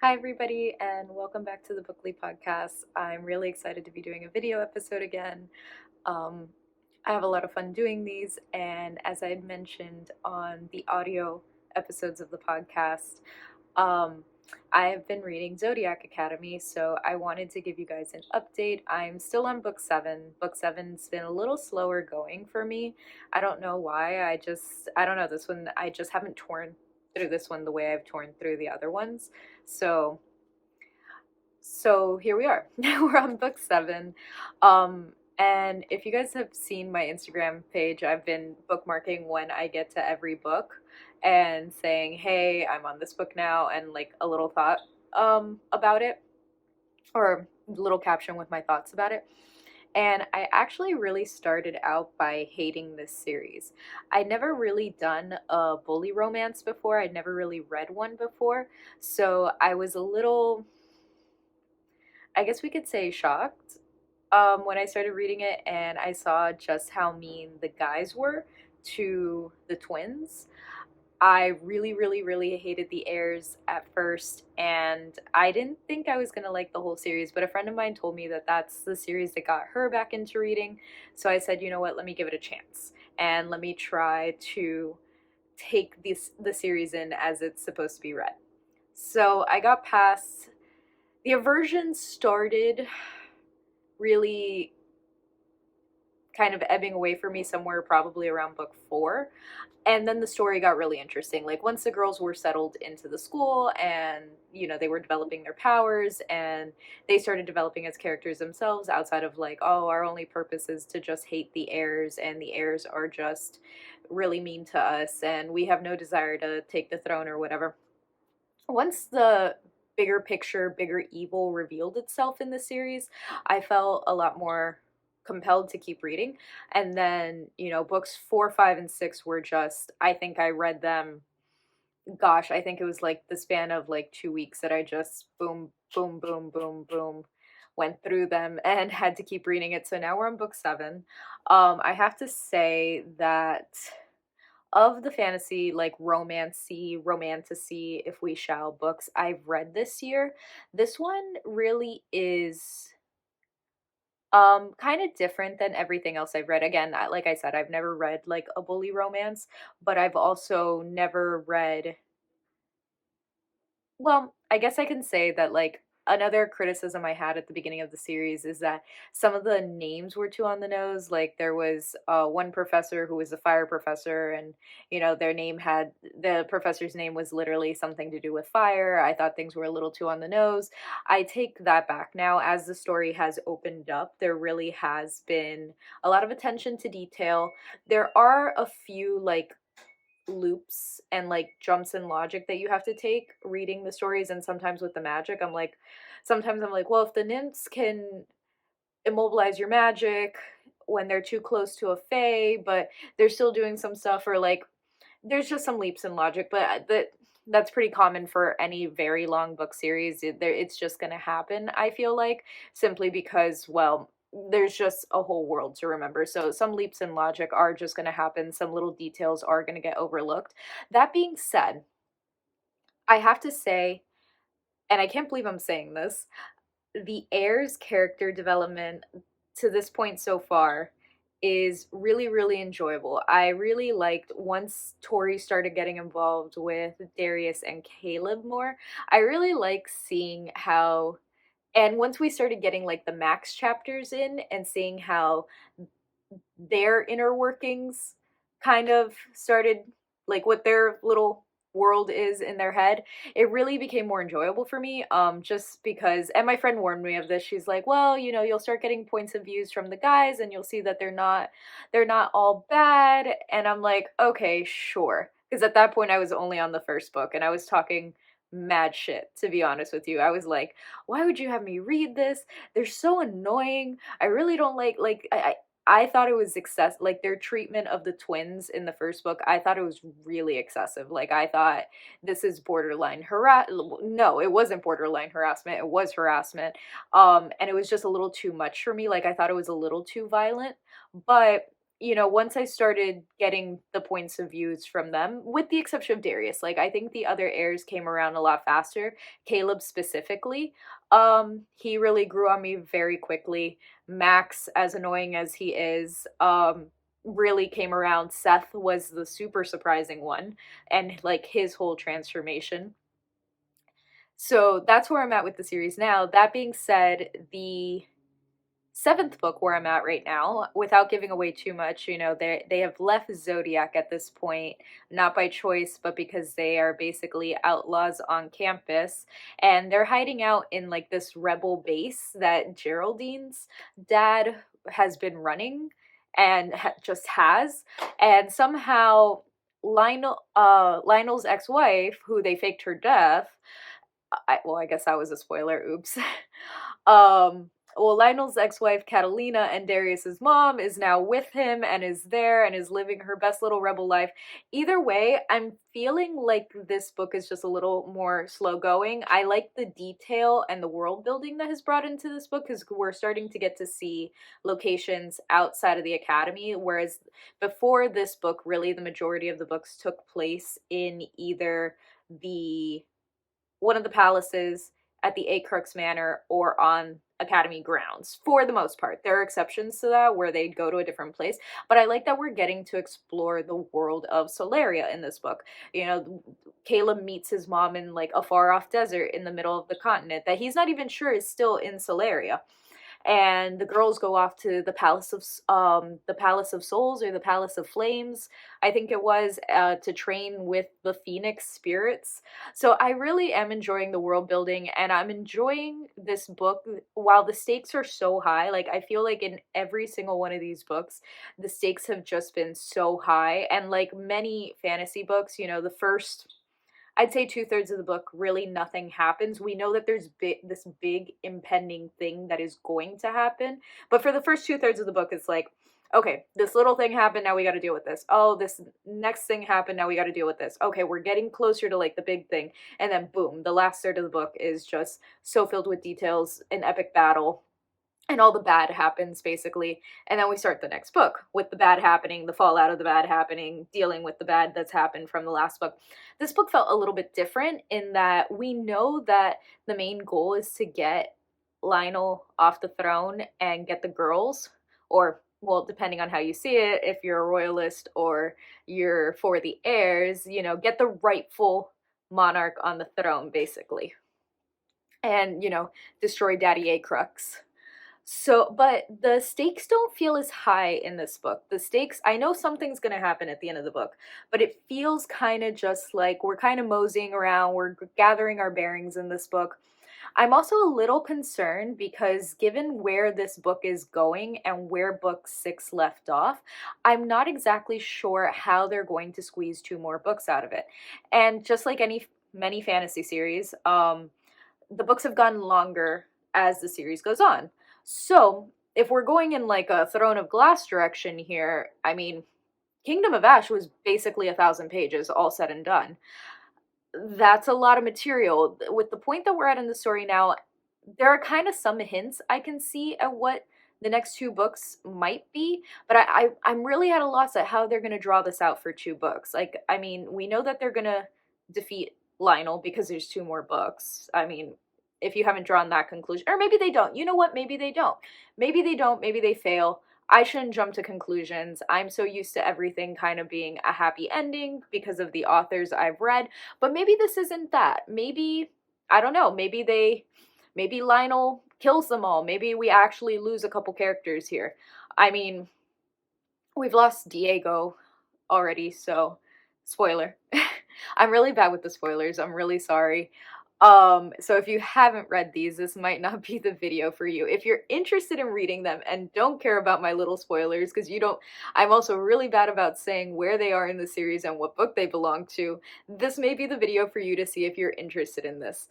Hi, everybody, and welcome back to the Bookly podcast. I'm really excited to be doing a video episode again. Um, I have a lot of fun doing these, and as I had mentioned on the audio episodes of the podcast, um, I have been reading Zodiac Academy, so I wanted to give you guys an update. I'm still on book seven. Book seven's been a little slower going for me. I don't know why. I don't know, this one, I just haven't torn through this one the way I've torn through the other ones. So here we are. We're on book seven. And if you guys have seen my Instagram page, I've been bookmarking when I get to every book and saying, hey, I'm on this book now, and like a little thought about it, or a little caption with my thoughts about it. And I actually really started out by hating this series. I'd never really done a bully romance before. I'd never really read one before. So I was a little, I guess we could say, shocked when I started reading it and I saw just how mean the guys were to the twins. I really, really, really hated the heirs at first, and I didn't think I was gonna like the whole series, but a friend of mine told me that that's the series that got her back into reading. So I said, you know what, let me give it a chance and let me try to take the series in as it's supposed to be read. So I got past the aversion started really kind of ebbing away for me somewhere probably around book four. And then the story got really interesting. Like once the girls were settled into the school and, they were developing their powers and they started developing as characters themselves outside of like, oh, our only purpose is to just hate the heirs and the heirs are just really mean to us and we have no desire to take the throne or whatever. Once the bigger picture, bigger evil revealed itself in the series, I felt a lot more compelled to keep reading. And then, books four, five, and six were just, I think I read them, gosh, I think it was like the span of like 2 weeks that I just boom, boom, boom, boom, boom went through them and had to keep reading it. So now we're on book seven. I have to say that of the fantasy, like romantasy, if we shall, books I've read this year, this one really is kind of different than everything else I've read. Again, like I said, I've never read like a bully romance, but I've also never read, well, I guess I can say that like another criticism I had at the beginning of the series is that some of the names were too on the nose. Like there was one professor who was a fire professor, and the professor's name was literally something to do with fire. I thought things were a little too on the nose. I take that back now. As the story has opened up, there really has been a lot of attention to detail. There are a few like loops and like jumps in logic that you have to take reading the stories, and sometimes with the magic sometimes I'm like, well, if the nymphs can immobilize your magic when they're too close to a fae but they're still doing some stuff, or like there's just some leaps in logic, but that's pretty common for any very long book series. It's just going to happen, I feel like, simply because, well, there's just a whole world to remember. So some leaps in logic are just going to happen. Some little details are going to get overlooked. That being said, I have to say, and I can't believe I'm saying this, the heir's character development to this point so far is really, really enjoyable. I really liked once Tori started getting involved with Darius and Caleb more. I really like seeing how, and once we started getting like the Max chapters in and seeing how their inner workings kind of started, like what their little world is in their head, it really became more enjoyable for me, just because, and my friend warned me of this. She's like, well, you'll start getting points of views from the guys and you'll see that they're not all bad. And I'm like, okay, sure, because at that point I was only on the first book and I was talking mad shit, to be honest with you. I was like, why would you have me read this? They're so annoying. I really don't like I thought it was like their treatment of the twins in the first book. I thought it was really excessive. Like I thought, this is borderline no, it wasn't borderline harassment. It was harassment. And it was just a little too much for me. Like I thought it was a little too violent. But once I started getting the points of views from them, with the exception of Darius, like I think the other heirs came around a lot faster. Caleb specifically, he really grew on me very quickly. Max, as annoying as he is, really came around. Seth was the super surprising one, and like his whole transformation. So that's where I'm at with the series now. That being said, the seventh book where I'm at right now, without giving away too much, they have left Zodiac at this point, not by choice, but because they are basically outlaws on campus, and they're hiding out in like this rebel base that Geraldine's dad has been running and just has, and somehow Lionel's ex-wife, who they faked her death, well, I guess that was a spoiler. Oops. Well, Lionel's ex-wife Catalina and Darius's mom is now with him and is there and is living her best little rebel life. Either way, I'm feeling like this book is just a little more slow going. I like the detail and the world building that has brought into this book because we're starting to get to see locations outside of the academy, whereas before this book, really the majority of the books took place in either the one of the palaces at the Acrux Manor or on Academy grounds for the most part. There are exceptions to that where they'd go to a different place, but I like that we're getting to explore the world of Solaria in this book. Caleb meets his mom in like a far off desert in the middle of the continent that he's not even sure is still in Solaria, and the girls go off to the Palace of Souls, or the Palace of Flames, I think it was, to train with the Phoenix spirits. So I really am enjoying the world building, and I'm enjoying this book while the stakes are so high. Like I feel like in every single one of these books the stakes have just been so high, and like many fantasy books, the first, I'd say, two-thirds of the book, really nothing happens. We know that there's this big impending thing that is going to happen. But for the first two-thirds of the book, it's like, okay, this little thing happened, now we got to deal with this. Oh, this next thing happened, now we got to deal with this. Okay, we're getting closer to like the big thing. And then boom, the last third of the book is just so filled with details, an epic battle, and all the bad happens basically, and then we start the next book with the bad happening, the fallout of the bad happening, dealing with the bad that's happened from the last book. This book felt a little bit different in that we know that the main goal is to get Lionel off the throne and get the girls, or well, depending on how you see it, if you're a royalist or you're for the heirs, get the rightful monarch on the throne basically, and destroy Daddy Acrux. So, but the stakes don't feel as high in this book. The stakes, I know something's going to happen at the end of the book, but it feels kind of just like we're kind of moseying around, we're gathering our bearings in this book. I'm also a little concerned because given where this book is going and where book 6 left off, I'm not exactly sure how they're going to squeeze 2 more books out of it. And just like many fantasy series, the books have gotten longer as the series goes on. So, if we're going in like a Throne of Glass direction here, I mean, Kingdom of Ash was basically 1,000 pages, all said and done. That's a lot of material. With the point that we're at in the story now, there are kind of some hints I can see at what the next 2 books might be, but I'm really at a loss at how they're going to draw this out for 2 books. Like, I mean, we know that they're going to defeat Lionel because there's 2 more books. I mean, if you haven't drawn that conclusion, or maybe they don't. You know what? Maybe they don't. Maybe they don't. Maybe they fail. I shouldn't jump to conclusions. I'm so used to everything kind of being a happy ending because of the authors I've read. But maybe this isn't that. Maybe, I don't know, maybe Lionel kills them all. Maybe we actually lose a couple characters here. I mean, we've lost Diego already, so spoiler. I'm really bad with the spoilers. I'm really sorry. So if you haven't read these, this might not be the video for you. If you're interested in reading them and don't care about my little spoilers, because you don't, I'm also really bad about saying where they are in the series and what book they belong to, this may be the video for you to see if you're interested in this.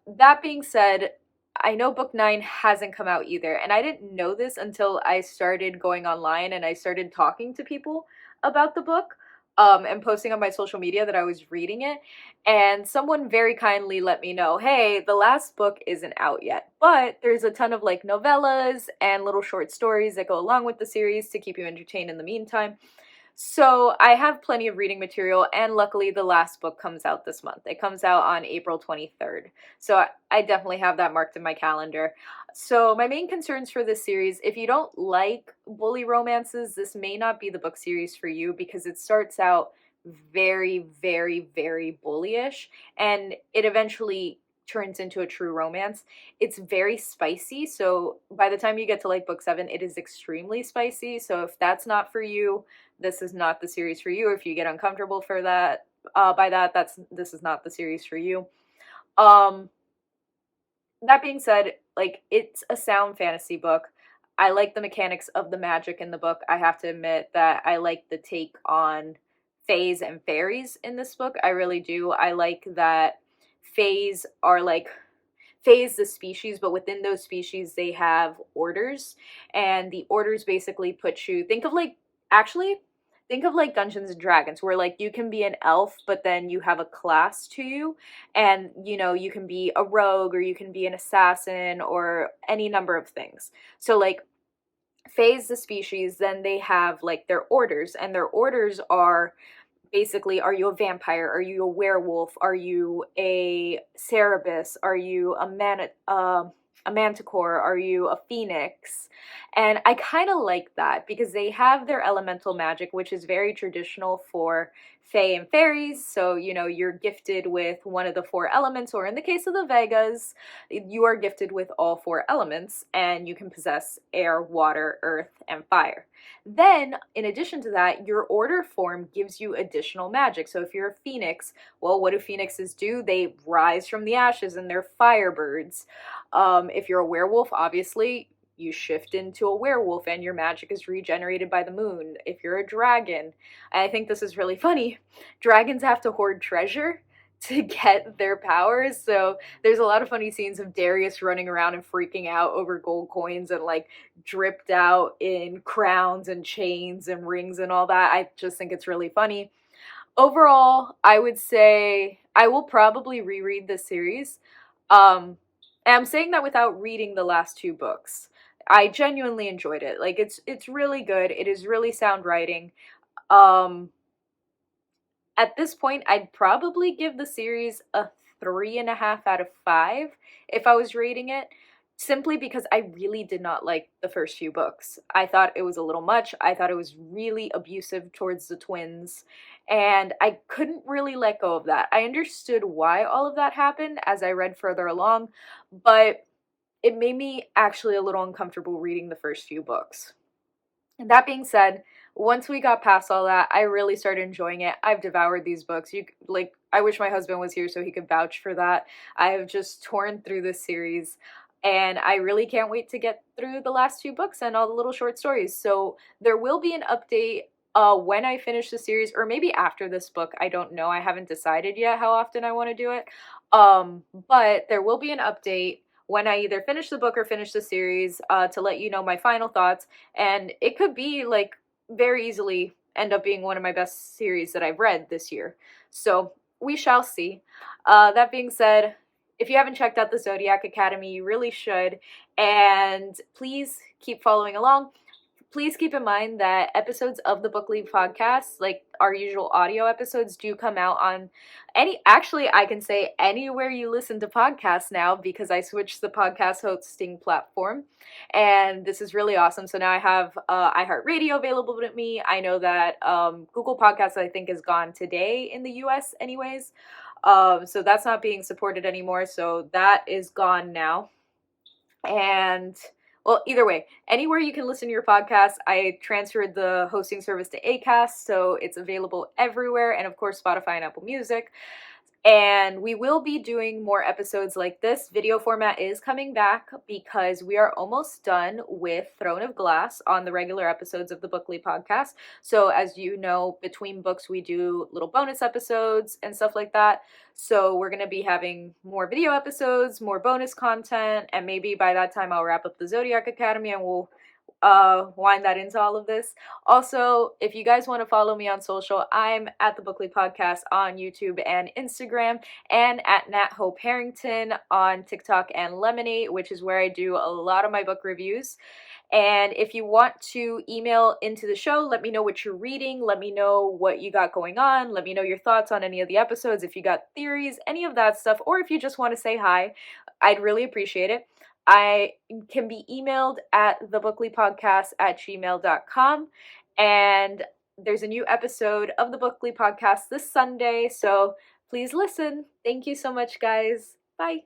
That being said, I know book 9 hasn't come out either, and I didn't know this until I started going online and I started talking to people about the book. and posting on my social media that I was reading it, and someone very kindly let me know, hey, the last book isn't out yet, but there's a ton of like novellas and little short stories that go along with the series to keep you entertained in the meantime. So I have plenty of reading material, and luckily the last book comes out this month. It comes out on April 23rd. So I definitely have that marked in my calendar. So my main concerns for this series, if you don't like bully romances, this may not be the book series for you because it starts out very, very, very bullyish, and it eventually turns into a true romance. It's very spicy, so by the time you get to like book 7, it is extremely spicy. So if that's not for you, this is not the series for you. If you get uncomfortable for that, by that, this is not the series for you. Um, that being said, like it's a sound fantasy book. I like the mechanics of the magic in the book. I have to admit that I like the take on fays and fairies in this book. I really do. I like that fays are like phase the species, but within those species they have orders, and the orders basically put you, actually think of like Dungeons and Dragons, where like you can be an elf but then you have a class to you, and you know you can be a rogue or you can be an assassin or any number of things. So like phase the species, then they have like their orders, and their orders are basically, are you a vampire? Are you a werewolf? Are you a Cerberus? Are you a manticore? Are you a phoenix? And I kind of like that because they have their elemental magic, which is very traditional for fae and fairies. So, you know, you're gifted with one of the 4 elements, or in the case of the Vegas, you are gifted with all 4 elements, and you can possess air, water, earth, and fire. Then, in addition to that, your order form gives you additional magic. So if you're a phoenix, well, what do phoenixes do? They rise from the ashes and they're firebirds. If you're a werewolf, obviously, you shift into a werewolf and your magic is regenerated by the moon. If you're a dragon, I think this is really funny, dragons have to hoard treasure to get their powers. So there's a lot of funny scenes of Darius running around and freaking out over gold coins and like dripped out in crowns and chains and rings and all that. I just think it's really funny. Overall, I would say I will probably reread this series. And I'm saying that without reading the last 2 books. I genuinely enjoyed it. Like it's really good. It is really sound writing. Um at this point, I'd probably give the series a 3.5 out of 5 if I was rating it, simply because I really did not like the first few books. I thought it was a little much. I thought it was really abusive towards the twins, and I couldn't really let go of that. I understood why all of that happened as I read further along, but it made me actually a little uncomfortable reading the first few books. And that being said, once we got past all that, I really started enjoying it. I've devoured these books. I wish my husband was here so he could vouch for that. I have just torn through this series, and I really can't wait to get through the last 2 books and all the little short stories. So there will be an update when I finish the series, or maybe after this book. I don't know. I haven't decided yet how often I want to do it. But there will be an update when I either finish the book or finish the series, to let you know my final thoughts. And it could be like very easily end up being one of my best series that I've read this year. So we shall see. That being said, if you haven't checked out the Zodiac Academy, you really should. And please keep following along. Please keep in mind that episodes of the Book League podcast, like our usual audio episodes, do come out on actually, I can say anywhere you listen to podcasts now, because I switched the podcast hosting platform, and this is really awesome. So now I have iHeartRadio available to me. I know that Google Podcasts, I think, is gone today in the US anyways. So that's not being supported anymore. So that is gone now. And well, either way, anywhere you can listen to your podcast, I transferred the hosting service to Acast, so it's available everywhere, and of course Spotify and Apple Music. And we will be doing more episodes like this. Video format is coming back because we are almost done with Throne of Glass on the regular episodes of the Bookly podcast. So as you know, between books, we do little bonus episodes and stuff like that. So we're going to be having more video episodes, more bonus content, and maybe by that time I'll wrap up the Zodiac Academy and we'll wind that into all of this. Also, if you guys want to follow me on social, I'm at the Bookly Podcast on YouTube and Instagram, and at Nat Hope Harrington on TikTok and Lemony, which is where I do a lot of my book reviews. And if you want to email into the show, let me know what you're reading. Let me know what you got going on. Let me know your thoughts on any of the episodes. If you got theories, any of that stuff, or if you just want to say hi, I'd really appreciate it. I can be emailed at thebooklypodcast@gmail.com. And there's a new episode of the Bookly Podcast this Sunday, so please listen. Thank you so much, guys. Bye.